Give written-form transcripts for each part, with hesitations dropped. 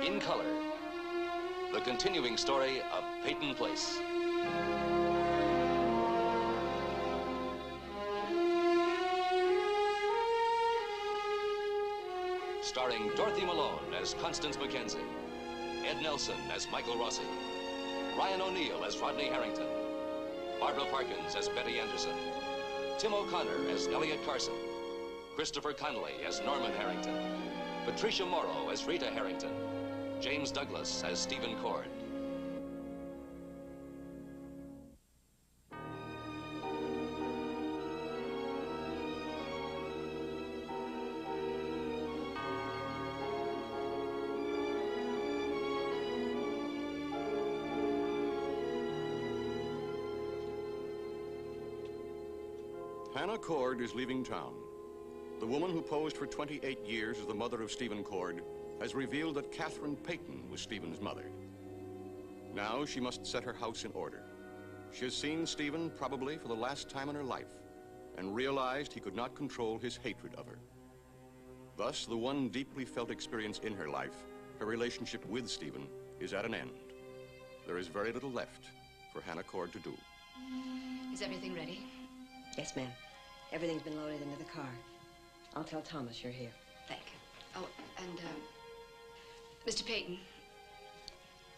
in color, the continuing story of Peyton Place. Starring Dorothy Malone as Constance Mackenzie, Ed Nelson as Michael Rossi, Ryan O'Neill as Rodney Harrington, Barbara Parkins as Betty Anderson, Tim O'Connor as Elliot Carson, Christopher Connolly as Norman Harrington, Patricia Morrow as Rita Harrington, James Douglas as Stephen Cord. Hannah Cord is leaving town. The woman who posed for 28 years as the mother of Stephen Cord has revealed that Catherine Peyton was Stephen's mother. Now she must set her house in order. She has seen Stephen probably for the last time in her life and realized he could not control his hatred of her. Thus, the one deeply felt experience in her life, her relationship with Stephen, is at an end. There is very little left for Hannah Cord to do. Is everything ready? Yes, ma'am. Everything's been loaded into the car. I'll tell Thomas you're here. Thank you. Oh, and, Mr. Peyton.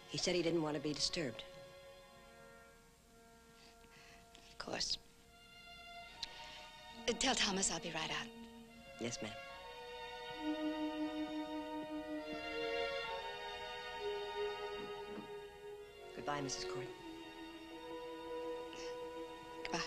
He said he didn't want to be disturbed. Of course. Tell Thomas I'll be right out. Yes, ma'am. Goodbye, Mrs. Cord. Goodbye.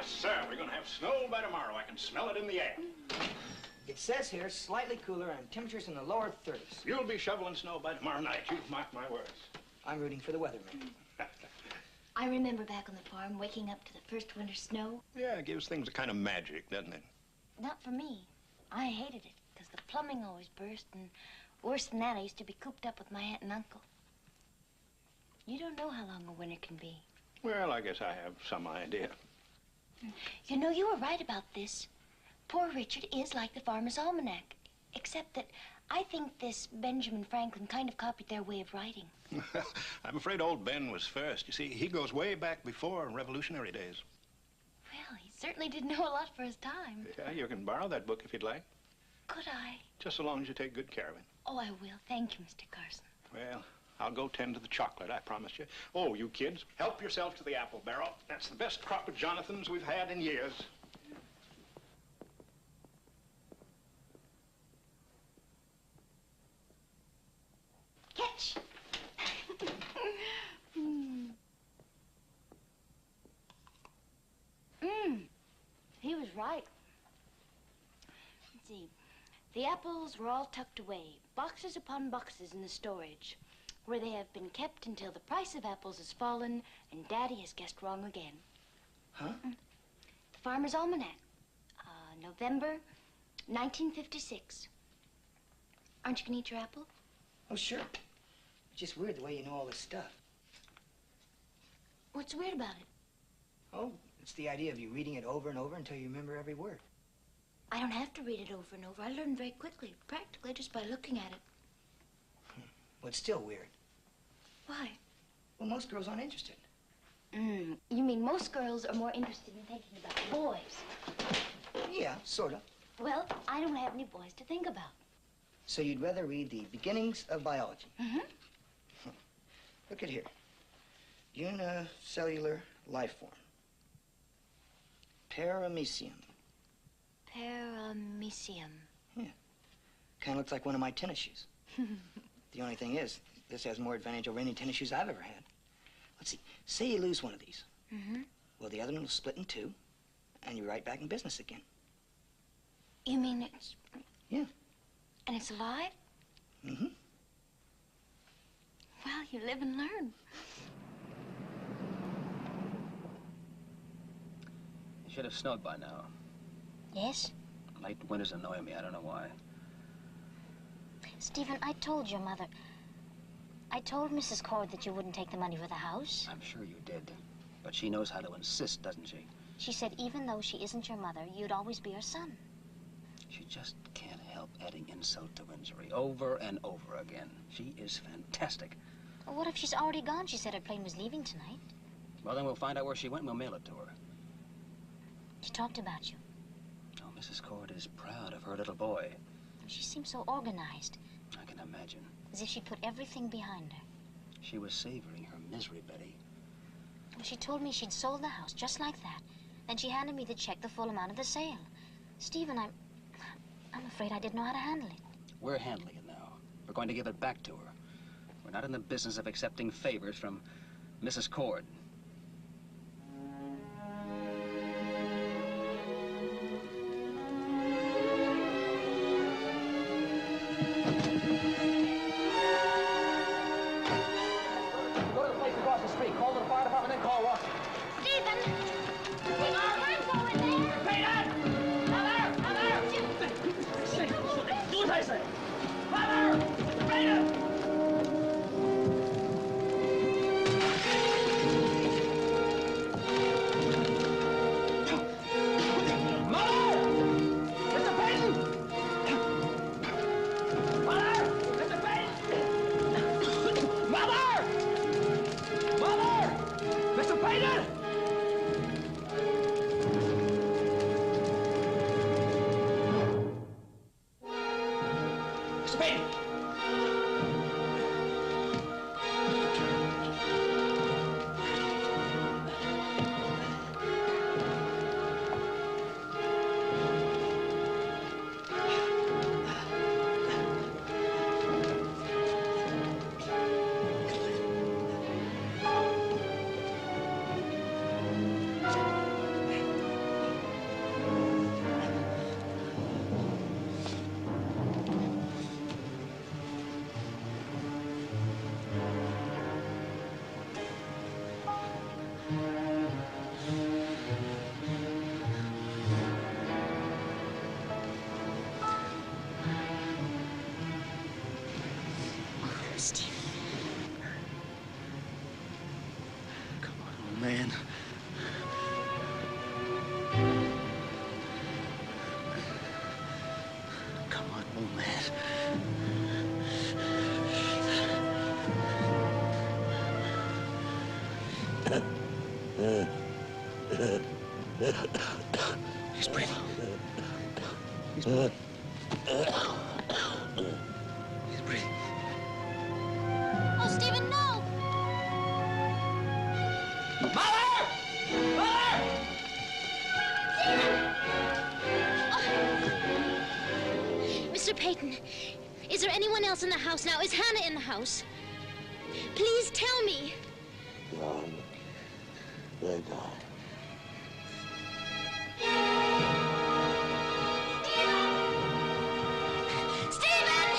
Sir, we're going to have snow by tomorrow. I can smell it in the air. It says here slightly cooler and temperatures in the lower 30s. You'll be shoveling snow by tomorrow night. You mark my words. I'm rooting for the weatherman. I remember back on the farm waking up to the first winter snow. Yeah, it gives things a kind of magic, doesn't it? Not for me. I hated it because the plumbing always burst, and worse than that, I used to be cooped up with my aunt and uncle. You don't know how long a winter can be. Well, I guess I have some idea. You know, you were right about this. Poor Richard is like the Farmer's Almanac, except that I think this Benjamin Franklin kind of copied their way of writing. I'm afraid old Ben was first. You see, he goes way back before Revolutionary days. Well, he certainly did know a lot for his time. Yeah, you can borrow that book if you'd like. Could I? Just so long as you take good care of it. Oh, I will. Thank you, Mr. Carson. Well, I'll go tend to the chocolate, I promise you. Oh, you kids, help yourself to the apple barrel. That's the best crop of Jonathans we've had in years. Catch! He was right. Let's see. The apples were all tucked away, boxes upon boxes in the storage. where they have been kept until the price of apples has fallen and Daddy has guessed wrong again. Huh? The Farmer's Almanac, November 1956. Aren't you gonna eat your apple? Oh, sure. It's just weird the way you know all this stuff. What's weird about it? Oh, it's the idea of you reading it over and over until you remember every word. I don't have to read it over and over. I learn very quickly, practically just by looking at it. Well, it's still weird. Why? Well, most girls aren't interested. You mean most girls are more interested in thinking about boys? Yeah, sort of. Well, I don't have any boys to think about. So you'd rather read the beginnings of biology? Mm-hmm. Look at here. Unicellular life form. Paramecium. Paramecium. Yeah. Kind of looks like one of my tennis shoes. The only thing is, this has more advantage over any tennis shoes I've ever had. Let's see. Say you lose one of these. Mm-hmm. Well, the other one will split in two, and you're right back in business again. You mean it's... Yeah. And it's alive? Mm-hmm. Well, you live and learn. It should have snowed by now. Yes? Late winters annoy me. I don't know why. Stephen, I told your mother. I told Mrs. Cord that you wouldn't take the money for the house. I'm sure you did. But she knows how to insist, doesn't she? She said even though she isn't your mother, you'd always be her son. She just can't help adding insult to injury over and over again. She is fantastic. Well, what if she's already gone? She said her plane was leaving tonight. Well, then we'll find out where she went and we'll mail it to her. She talked about you. Oh, Mrs. Cord is proud of her little boy. She seemed so organized. I can imagine. As if she'd put everything behind her. She was savoring her misery, Betty. Well, she told me she'd sold the house just like that. Then she handed me the check, the full amount of the sale. Stephen, I'm afraid I didn't know how to handle it. We're handling it now. We're going to give it back to her. We're not in the business of accepting favors from Mrs. Cord. Man. Come on, old man. He's breathing. He's breathing. He's breathing. Oh, Stephen, no! Mother! Mother! Mr. Peyton, is there anyone else in the house now? Is Hannah in the house? Please tell me. Gone. They're gone. Stephen!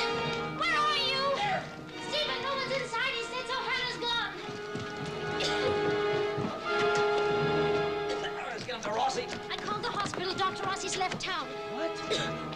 Where are you? Stephen, no one's inside. He's I called the hospital. Dr. Rossi's left town. What?